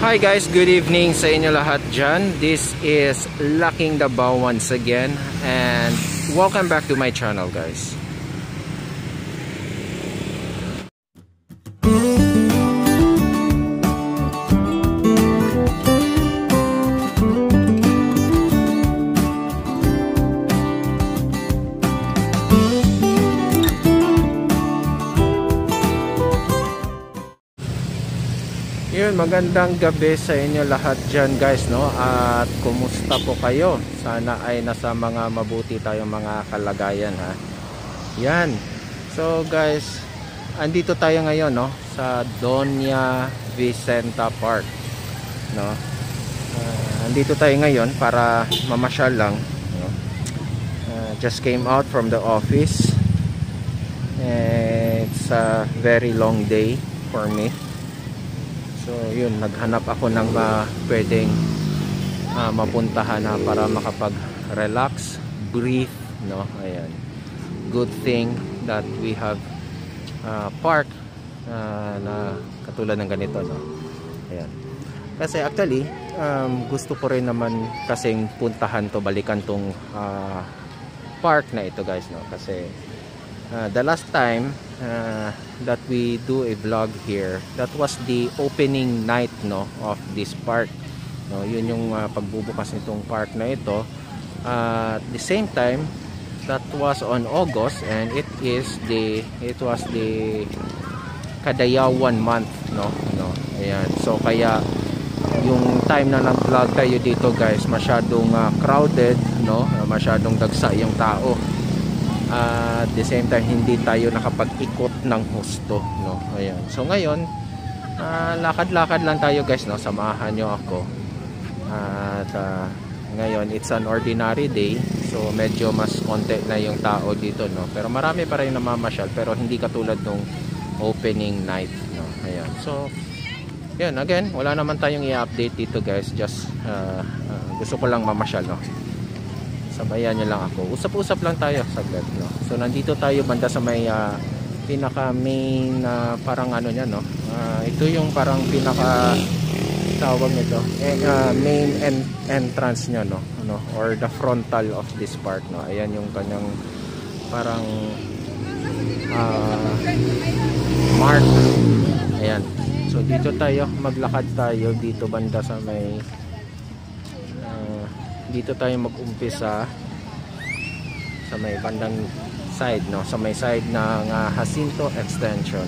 Hi guys, good evening sa inyo lahat dyan. This is Laking Davao once again and welcome back to my channel guys. Yun, magandang gabi sa inyo lahat dyan guys, no? At kumusta po kayo? Sana ay nasa mga mabuti tayong mga kalagayan, ha? Yan. So guys, andito tayo ngayon, no? Sa Doña Vicenta Park, no? Andito tayo ngayon para mamasyal lang, no? Just came out from the office. It's a very long day for me. So yun, naghanap ako ng pwedeng mapuntahan na para makapag-relax, breathe, no? Ayan. Good thing that we have park na katulad ng ganito, no? Ayan. Kasi actually, gusto ko rin naman kasing puntahan to, balikan tong park na ito guys, no? Kasi the last time that we do a vlog here, that was the opening night, no, of this park, no? Yun yung pagbubukas nitong park na ito. At the same time, that was on August and it was the Kadayawan month, no? Ayan. So kaya yung time na nag-vlog tayo dito guys, masyadong crowded, no? Masyadong dagsa yung tao. At the same time, hindi tayo nakapag-ikot ng husto, no? Ayan. So ngayon, lakad-lakad lang tayo guys, no? Samahan nyo ako. At ngayon, it's an ordinary day. So medyo mas konti na yung tao dito, no? Pero marami pa rin namamasyal, pero hindi katulad nung opening night, no? Ayan. So yan, again, wala naman tayong i-update dito guys. Just gusto ko lang mamasyal, no? Sabayan nyo lang ako. Usap-usap lang tayo saglit, no? So nandito tayo banda sa may pinaka main parang ano niya, no? Ito yung parang pinaka tawag nito, main entrance niya, no? Or the frontal of this park, no? Ayan yung kanyang parang mark. Ayan. So dito tayo, maglakad tayo dito banda sa may dito tayo mag-umpisa sa may bandang side, no? Sa may side ng Jacinto Extension.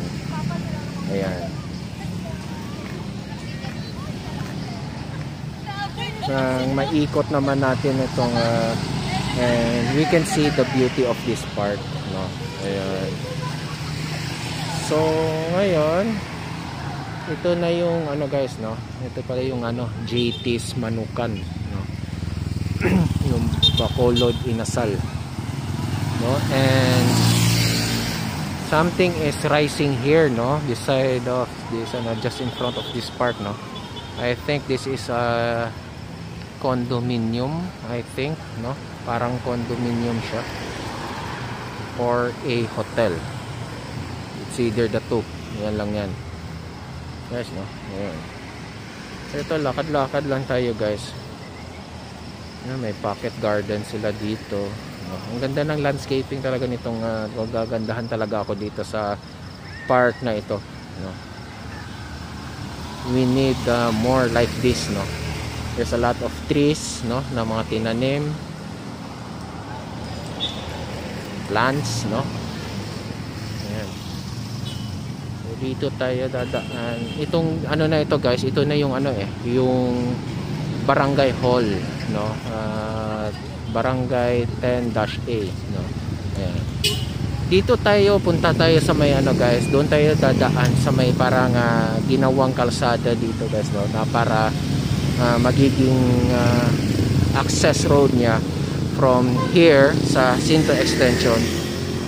Ayan. Maikot naman natin itong and we can see the beauty of this park, no? Ayan. So ngayon, ito na yung ano guys, no? Ito pala yung ano, JT's Manukan, no? Yung Bacolod Inasal, no? And something is rising here, no? Beside of this, just in front of this park, no? I think this is a condominium, I think, no? Parang condominium siya or a hotel. It's either the two. Yan lang yan. Guys, no? Ayan. So ito, lakad-lakad lang tayo guys. May pocket garden sila dito, no? Ang ganda ng landscaping talaga nitong gagandahan talaga ako dito sa park na ito, no? We need more like this, no? There's a lot of trees, no, na mga tinanim, plants, no? Ayan. So dito tayo dadaan. Itong ano na ito guys, ito na yung ano yung Barangay Hall, no? Barangay 10-A, no? Ayan. Dito tayo, punta tayo sa may ano guys, doon tayo dadaan sa may parang ginawang kalsada dito guys, no? Na para magiging access road niya from here sa Jacinto Extension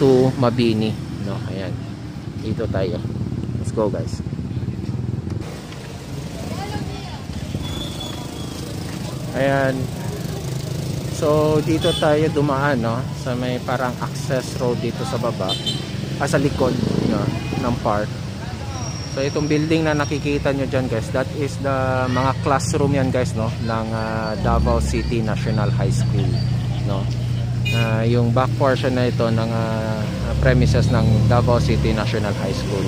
to Mabini, no? Ayan. Dito tayo. Let's go guys. Ayan. So dito tayo dumaan, no, sa may parang access road dito sa baba, sa likod, no, ng park. So itong building na nakikita nyo dyan guys, that is the mga classroom yan guys, no, ng Davao City National High School, no. Yung back portion na ito ng premises ng Davao City National High School.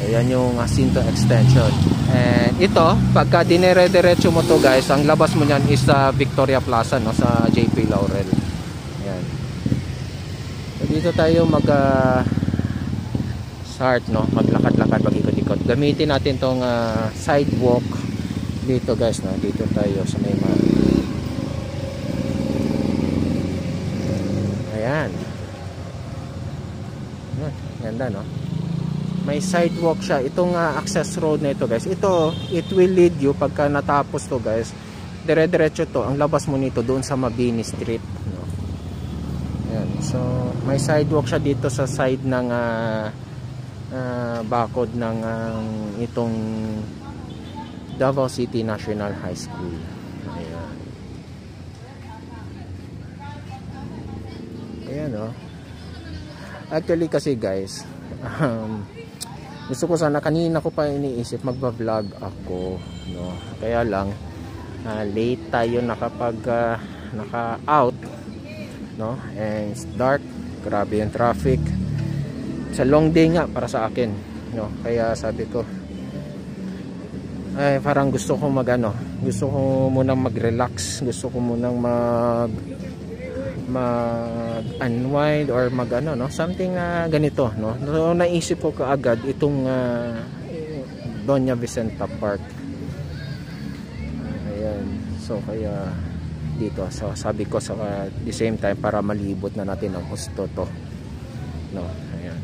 So yan yung Jacinto extension. And ito, pagka dinere-diretso mo to guys, ang labas mo nyan is sa Victoria Plaza, no, sa JP Laurel. Yan. So dito tayo start, no, maglakad-lakad, mag-ikot-ikot. Gamitin natin tong sidewalk dito guys, no. Dito tayo sa may ayan. Ganda, no. May sidewalk siya. Itong access road na ito guys, ito, it will lead you pagka natapos to guys, dire-diretso to, ang labas mo nito doon sa Mabini Street, no. Ayan. So may sidewalk siya dito sa side ng bakod ng itong Davao City National High School. Ayan. Ayan, oh. Actually kasi guys, gusto ko sana, kanina ko pa iniisip magba-vlog ako, no. Kaya lang late tayo naka-out, no, and it's dark, grabe yung traffic. Sa long day nga para sa akin, no. Kaya sabi ko ay parang gusto ko gusto ko munang mag-relax, gusto ko munang mag-unwind or no, something ganito, no. So naisip ko kaagad itong Doña Vicenta Park. Ayan. So kaya dito, so sabi ko sa the same time para malibot na natin ang husto to, no. Ayan.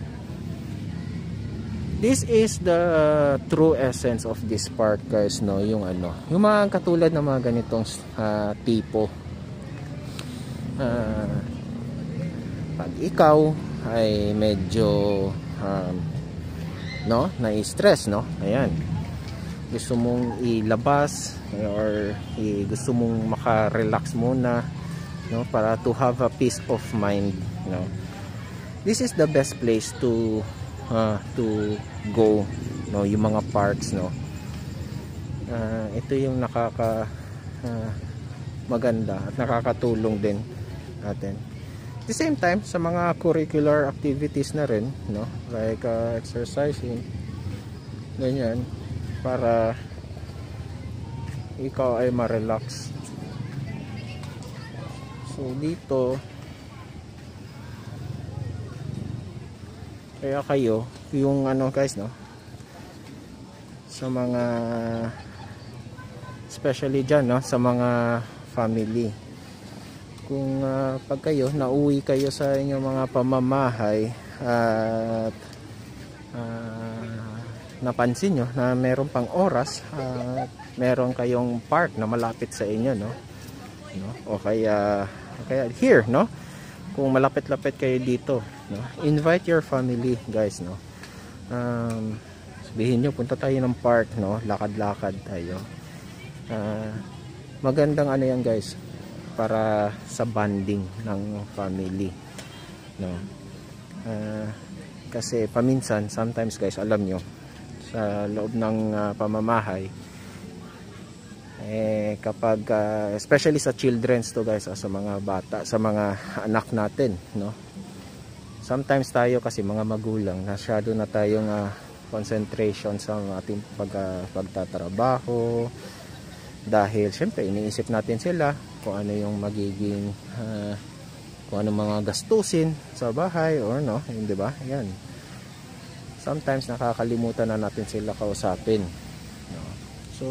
This is the true essence of this park guys, no, yung yung mga katulad ng mga ganitong tipo. Pag ikaw ay medyo no, na-stress, no, ayan, gusto mong ilabas or gusto mong maka-relax muna, no, para to have a peace of mind, no, this is the best place to go, no, yung mga parks, no. Ito yung maganda at nakakatulong din natin. At the same time, sa mga curricular activities na rin, no, like exercising, ganyan, para ikaw ay ma-relax. So dito, kaya kayo, yung guys, no, sa mga especially dyan, no, sa mga family, kung pag kayo nauwi kayo sa inyong mga pamamahay at napansin nyo na meron pang oras at meron kayong park na malapit sa inyo, no, o kaya here, no, kung malapit-lapit kayo dito, no, invite your family guys, no. Sabihin nyo, punta tayo ng park, no, lakad-lakad tayo. Magandang yan guys, para sa bonding ng family, no. Kasi paminsan, sometimes guys, alam nyo, sa loob ng pamamahay, kapag especially sa children's to guys, sa mga bata, sa mga anak natin, no, sometimes tayo kasi mga magulang, masyado na tayong concentration sa ating pagtatrabaho, dahil syempre iniisip natin sila kung ano yung magiging kung ano mga gastusin sa bahay or no, di ba? Yan, sometimes nakakalimutan na natin sila kausapin, no? So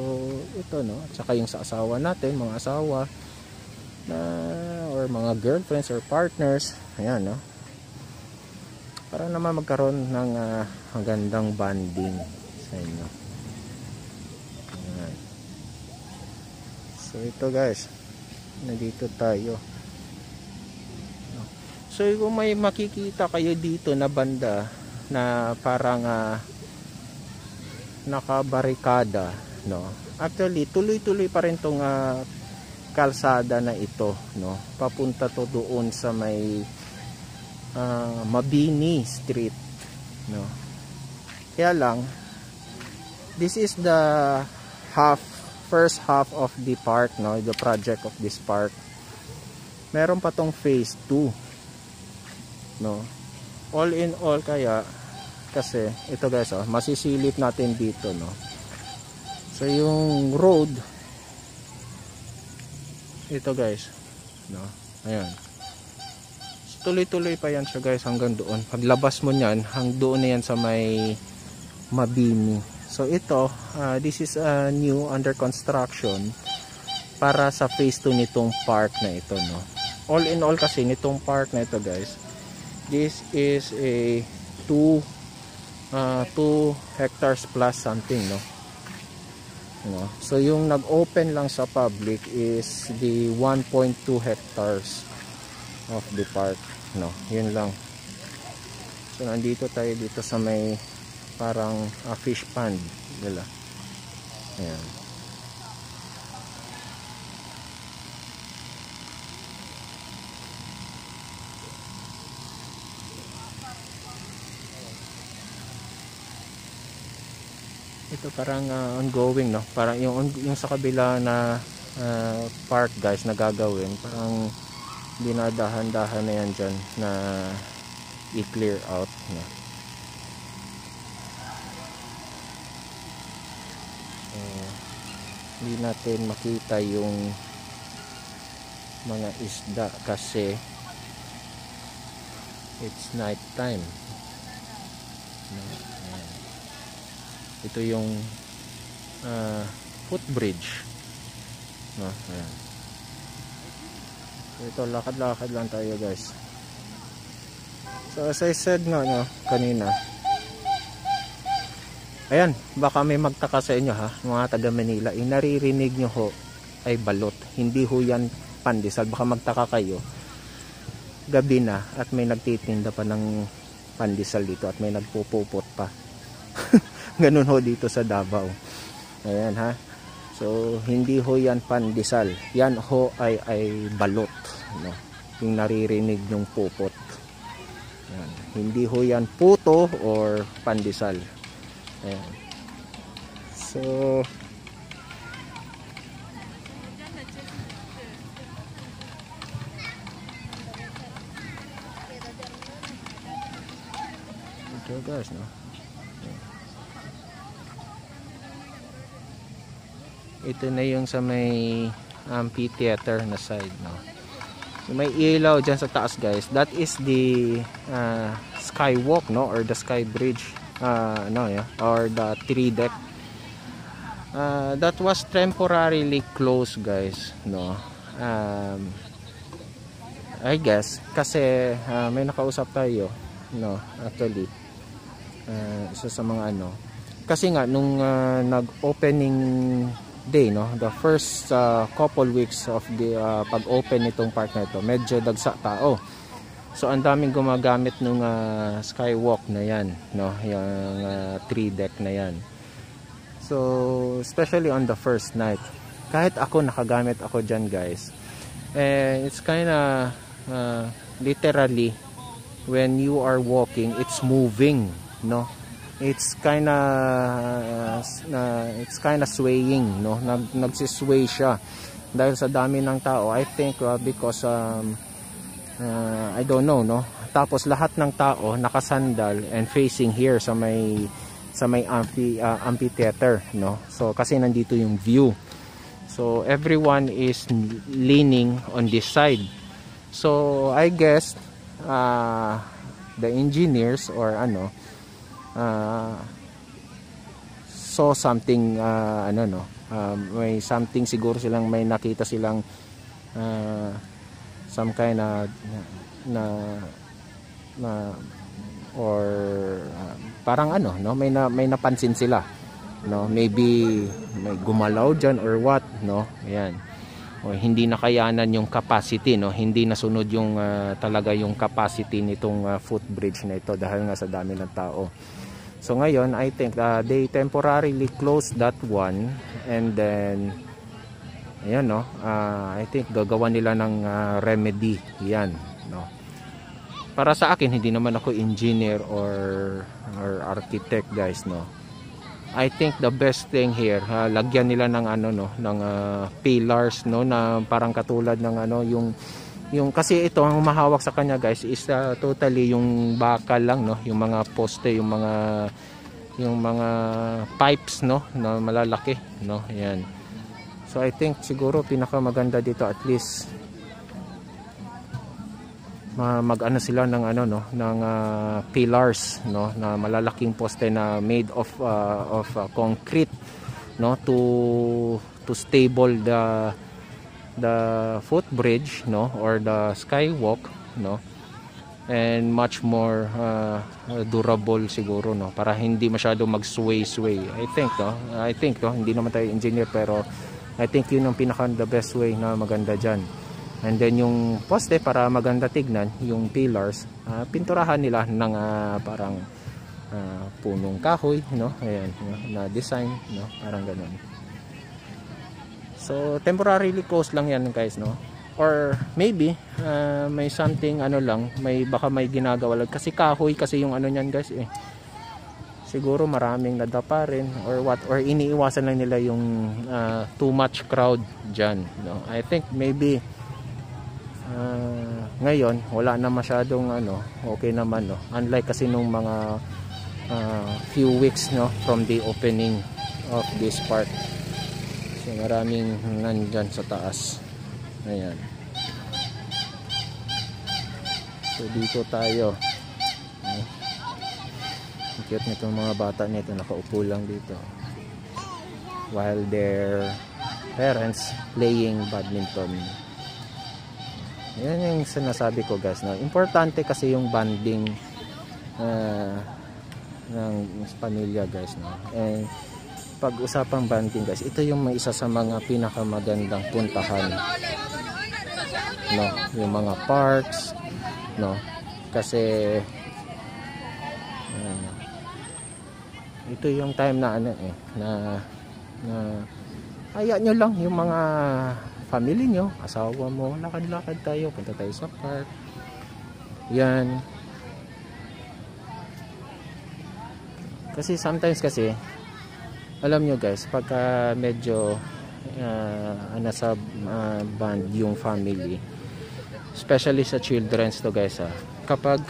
ito, no, at saka yung sa asawa natin, mga asawa na or mga girlfriends or partners, ayan, no, para naman magkaroon ng magandang bonding sa inyo. Ayan. So ito guys, nandito tayo. So kung may makikita kayo dito na banda na parang nakabarikada, no, actually tuloy-tuloy pa rin tong kalsada na ito, no, papunta to doon sa may Mabini Street, no. Kaya lang, this is the first half of the park, no, the project of this park. Meron pa tong phase 2, no. All in all, kaya kasi ito guys, oh, masisilip natin dito, no. So yung road ito guys, no, ayan, so, tuloy-tuloy pa yan siya guys hanggang doon. Paglabas mo niyan, hanggang doon na yan sa may Mabini. So ito, this is a new under construction para sa phase 2 nitong park na ito, no. All in all kasi nitong park na ito guys, this is a 2 hectares plus something, no. So yung nag-open lang sa public is the 1.2 hectares of the park, no. Yun lang. So nandito tayo dito sa may parang fish pond nila. Ayan. Ito parang ongoing, no. Parang yung sa kabila na park guys na gagawin, parang dinadahan-dahan na yan dyan na i-clear out, no. Hindi natin makita yung mga isda kasi it's night time, no? Ayan. Ito yung footbridge, no? Ayan. So ito, lakad-lakad lang tayo guys. So as I said nga, no, kanina, ayan, baka may magtaka sa inyo ha, mga taga Manila, naririnig nyo ho ay balot, hindi ho yan pandesal. Baka magtaka kayo, gabi na at may nagtitinda pa ng pandesal dito at may nagpupupot pa. Ganun ho dito sa Davao. Ayan ha. So hindi ho yan pandesal, yan ho ay balot, no? Yung naririnig yung pupot. Ayan. Hindi ho yan puto or pandesal. Ayan. So ito guys, no. Ito na yung sa may amphitheater na side, no. So, may ilaw dyan sa taas guys. That is the skywalk, no, or the sky bridge, no, yeah, or the 3 deck. That was temporarily closed guys, no. I guess kasi may nakausap tayo, no, actually isa sa mga ano, kasi nga nung nag-opening day, no, the first couple weeks of the pag-open nitong park na ito, medyo dagsa tao. So ang daming gumagamit nung skywalk na yan, no, yung 3 deck na yan. So especially on the first night, kahit ako nakagamit ako dyan guys, it's kinda literally when you are walking, it's moving, no. It's kinda swaying, no. Nagsisway siya dahil sa dami ng tao. I think because I don't know, no. Tapos lahat ng tao nakasandal and facing here sa may amphitheater, no. So kasi nandito yung view. So everyone is leaning on this side. So I guess the engineers or ano saw something, may something, siguro silang may nakita silang some kind or parang ano, no, may napansin sila, no, maybe may gumalaw dyan or what, no. Ayan, o hindi nakayanan yung capacity, no, hindi nasunod yung talaga yung capacity nitong footbridge na ito dahil nga sa dami ng tao. So ngayon I think they temporarily closed that one, and then ayan, no, I think gagawa nila ng remedy yan, no. para sa akin, hindi naman ako engineer or architect guys, no. I think the best thing here, lagyan nila ng ano, no, ng pillars, no, na parang katulad ng ano, yung kasi ito ang mahawak sa kanya guys is totally yung bakal lang, no, yung mga poste, yung mga pipes, no, na malalaki, no. Ayan. So I think siguro pinakamaganda dito at least mag-ano sila ng ano, no, ng pillars, no, na malalaking poste na made of concrete, no, to stable the footbridge, no, or the skywalk, no, and much more durable siguro, no, para hindi masyado mag-sway. I think no, hindi naman tayo engineer pero I think yun ang pinaka the best way na maganda dyan. And then yung poste para maganda tignan, yung pillars, pinturahan nila ng parang punong kahoy, no? Ayan, na design, no? Parang ganoon. So temporarily closed lang yan guys, no? Or maybe may something ano lang, baka may ginagawa lang kasi kahoy kasi yung ano niyan guys eh. Siguro maraming nadapa rin or what, or iniiwasan lang nila yung too much crowd diyan, no? I think maybe ngayon wala na masyadong ano, okay naman, no, unlike kasi nung mga few weeks, no, from the opening of this park. So maraming nandyan sa taas. Ayan, so dito tayo, ang cute nitong mga bata nito, nakaupo lang dito while their parents playing badminton. Yan yung sinasabi ko guys, no? Importante kasi yung bonding ng pamilya guys, no? And pag usapang bonding guys, ito yung may isa sa mga pinakamagandang puntahan, no? Yung mga parks, no? Kasi ito yung time na ano eh, na kaya nyo lang yung mga family nyo, asawa mo, lakad-lakad tayo, punta tayo sa park. Yan. Kasi sometimes kasi, alam nyo guys, pagka medyo nasa band yung family, especially sa children's to guys, kapag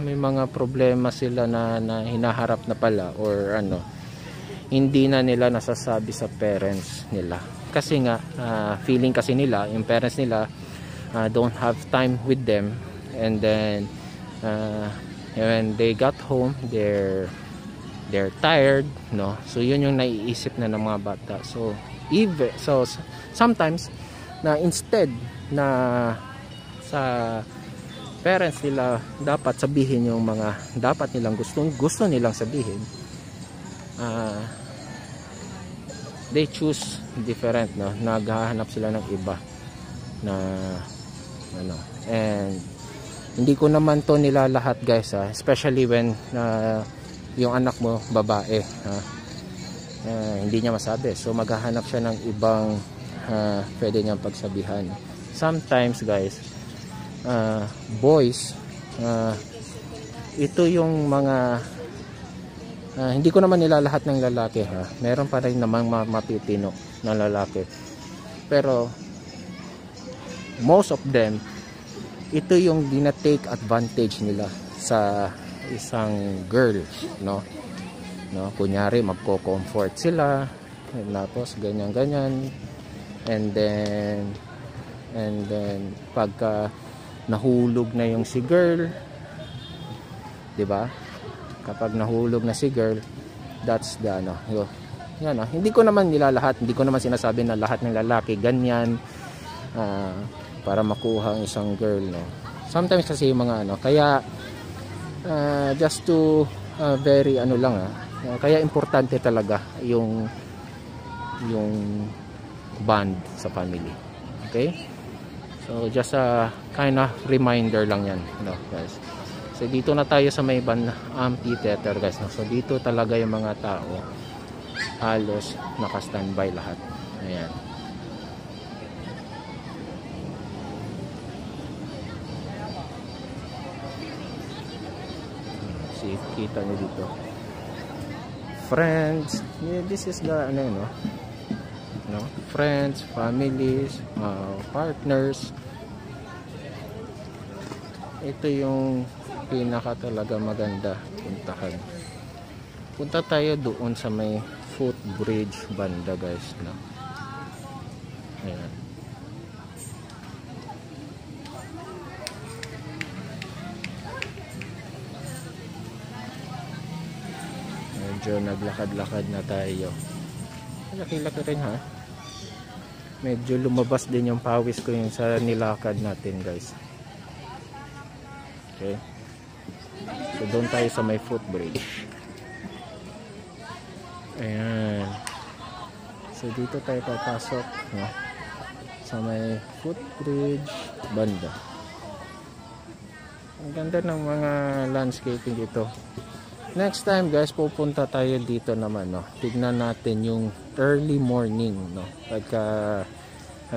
may mga problema sila na hinaharap na pala or ano, hindi na nila nasasabi sa parents nila. Kasi nga feeling kasi nila, yung parents nila don't have time with them, and then when they got home they're tired, no. So yun yung naiisip na ng mga bata. So sometimes na instead na sa parents nila dapat sabihin yung mga dapat nilang gusto nilang sabihin, they choose different, no. Naghahanap sila ng iba na ano, and hindi ko naman to nilalahat guys, especially when yung anak mo babae, hindi niya masabi, so maghahanap siya ng ibang pwede niyang pagsabihan. Sometimes guys, boys, ito yung mga hindi ko naman nilalahat ng lalaki, meron pa rin namang mapipino na lalaki, pero most of them, ito yung dinatake advantage nila sa isang girl, no. Kunyari magko-comfort sila, tapos ganyan, and then pagka nahulog na yung si girl, 'di ba? Kapag nahulog na si girl, that's the ano, yan, hindi ko naman nilalahat, hindi ko naman sinasabi na lahat ng lalaki ganyan para makuha ang isang girl, no. Sometimes kasi yung mga ano, kaya just to very ano lang, kaya importante talaga yung bond sa family. Okay? So just a kind of reminder lang yan, no, guys. So dito na tayo sa may amphitheater guys, no? So dito talaga yung mga tao halos naka-standby lahat. Ayan. makikita nyo dito. Friends, yeah, this is the ano, no? Friends, families, partners. Ito yung pinaka talaga maganda puntahan. Punta tayo doon sa may footbridge banda, guys, no? Ayan. Medyo naglakad-lakad na tayo. Laki-laki rin, ha? Medyo lumabas din yung pawis ko yung sa nilakad natin, guys. Okay. So doon tayo sa may footbridge. Ayan. So dito tayo papasok, no? Sa may footbridge banda. Ang ganda ng mga landscaping dito. Next time, guys, pupunta tayo dito naman, no? Tignan natin yung early morning, no? Pagka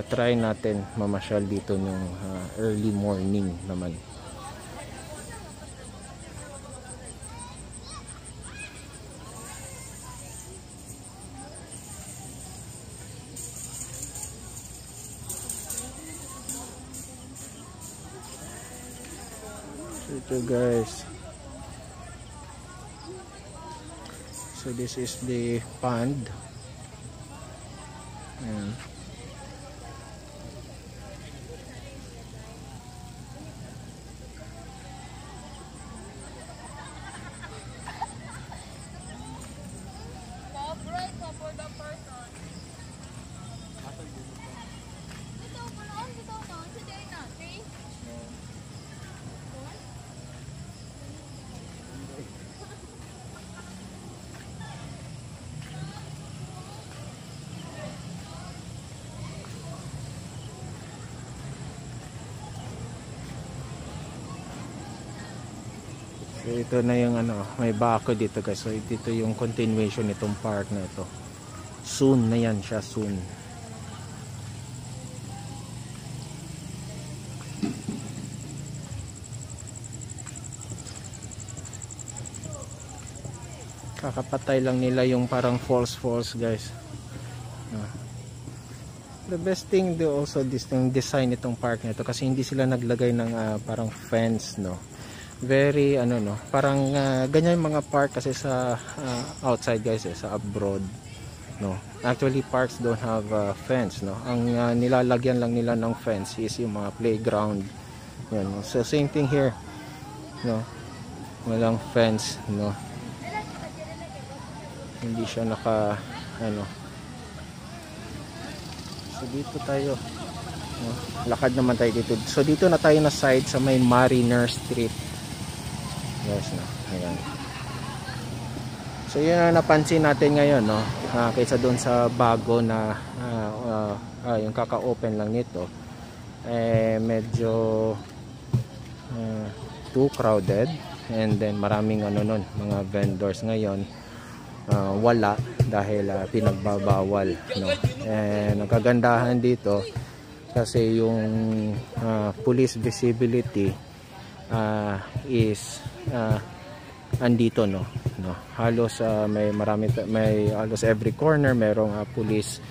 try natin mamasyal dito yung early morning naman. Ito, guys. So this is the pond. Ayan. So ito na yung ano, may bako dito, guys. So dito yung continuation nitong park na ito. Soon na yan siya, soon. Kakapatay lang nila yung parang falls, guys. The best thing do also this thing design itong park nito kasi hindi sila naglagay ng parang fence, no. Very ano, no, parang ganyan yung mga park kasi sa outside, guys, sa abroad, no. Actually parks don't have fence, no. Ang nilalagyan lang nila ng fence is yung mga playground. Yan, no? So same thing here, no. Walang fence, no. Hindi siya naka ano. So dito tayo, no? Lakad naman tayo dito. So dito na tayo na side sa may Mariner Street. Yes, no. Ayan. So yun ang napansin natin ngayon, no. Kaysa doon sa bago na yung kaka-open lang nito, medyo too crowded, and then maraming ano nun, mga vendors ngayon wala dahil pinagbabawal, no. And ang kagandahan dito kasi yung police visibility is andito, no. Halos may halos every corner merong police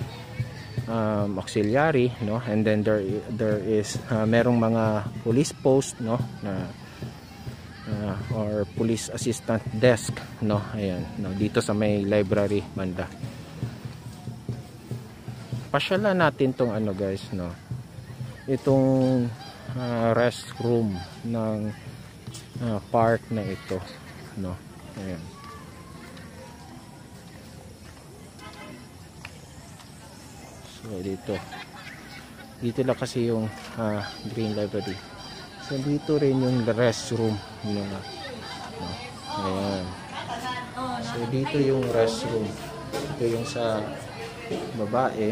auxiliary, no. And then there is merong mga police post, no, na or police assistant desk, no. Ayan, no, dito sa may library banda. Pasyalan natin tong ano, guys, no, itong restroom ng park na ito, no. Ayan. So dito lang kasi yung Green Library. So dito rin yung restroom, no. Ayan. So dito yung restroom. Ito yung sa babae,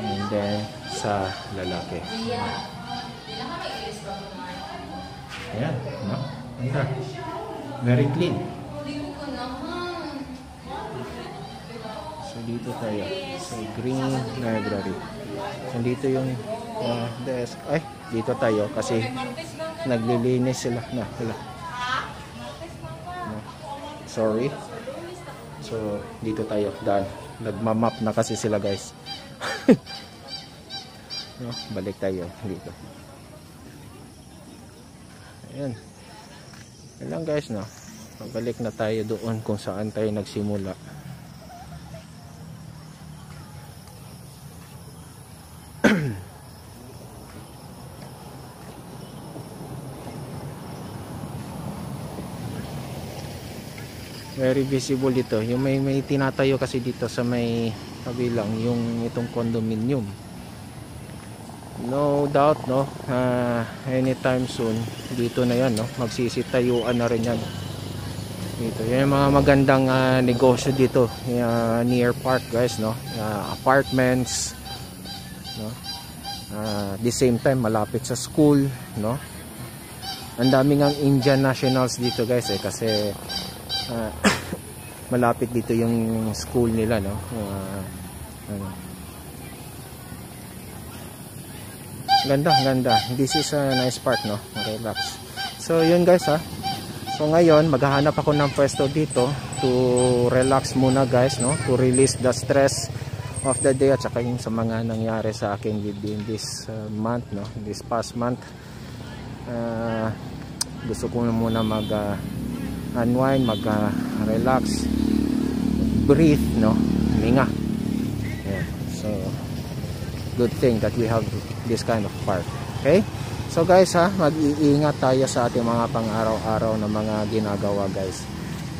and then sa lalaki. Ayan, no? Very clean. So dito tayo sa Green Library. So dito yung desk. Ay, dito tayo kasi naglilinis sila na. Sorry. So dito tayo daan. Nagmamap na kasi sila guys. No, balik tayo dito. Ayan. Yan lang guys, no. Balik na tayo doon kung saan tayo nagsimula. Very visible dito. Yung may tinatayo kasi dito sa may kabilang yung itong condominium. No doubt, no, anytime soon dito na yan, no, magsisitayuan na rin yan dito. Yan yung mga magandang negosyo dito, near park guys, no, apartments, no, the same time malapit sa school, no. Ang daming ang Indian nationals dito guys, kasi malapit dito yung school nila, no. Ganda. This is a nice park, no. Relax. So yun guys, so ngayon maghahanap ako ng pwesto dito to relax muna guys, no, to release the stress of the day at saka yung sa mga nangyari sa akin within this month, no, this past month. Gusto ko muna mag unwind, mag relax, breathe, no, hinga. Yeah. So good thing that we have this kind of park. Okay, so guys, mag-iingat tayo sa ating mga pang-araw-araw na mga ginagawa guys,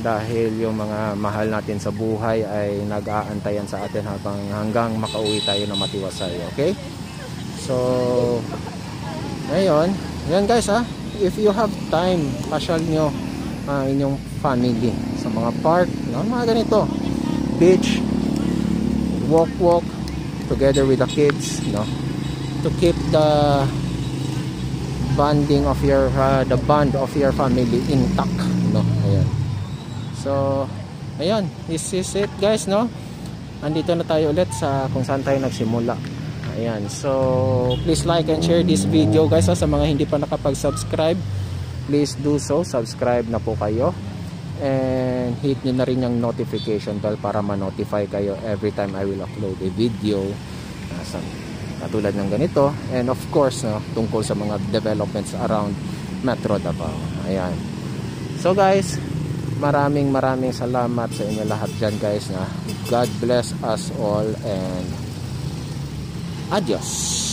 dahil yung mga mahal natin sa buhay ay nag-aantayan sa atin hanggang makauwi tayo na matiwasay. Okay, so ngayon yan guys, if you have time, pasyal nyo inyong family sa mga park, no? Mga ganito, beach, walk together with the kids, no, to keep the bonding of your the bond of your family intact, no. Ayan. So ayan, this is it guys, no. Andito na tayo ulit sa kung saan tayo nagsimula. Ayan, so please like and share this video guys, sa mga hindi pa nakapag-subscribe, please do so, subscribe na po kayo, and hit nyo na rin yung notification bell para ma-notify kayo every time I will upload a video katulad ng ganito, and of course, no, tungkol sa mga developments around Metro Davao. Ayan. So guys, maraming salamat sa inyo lahat dyan guys, na God bless us all and adios.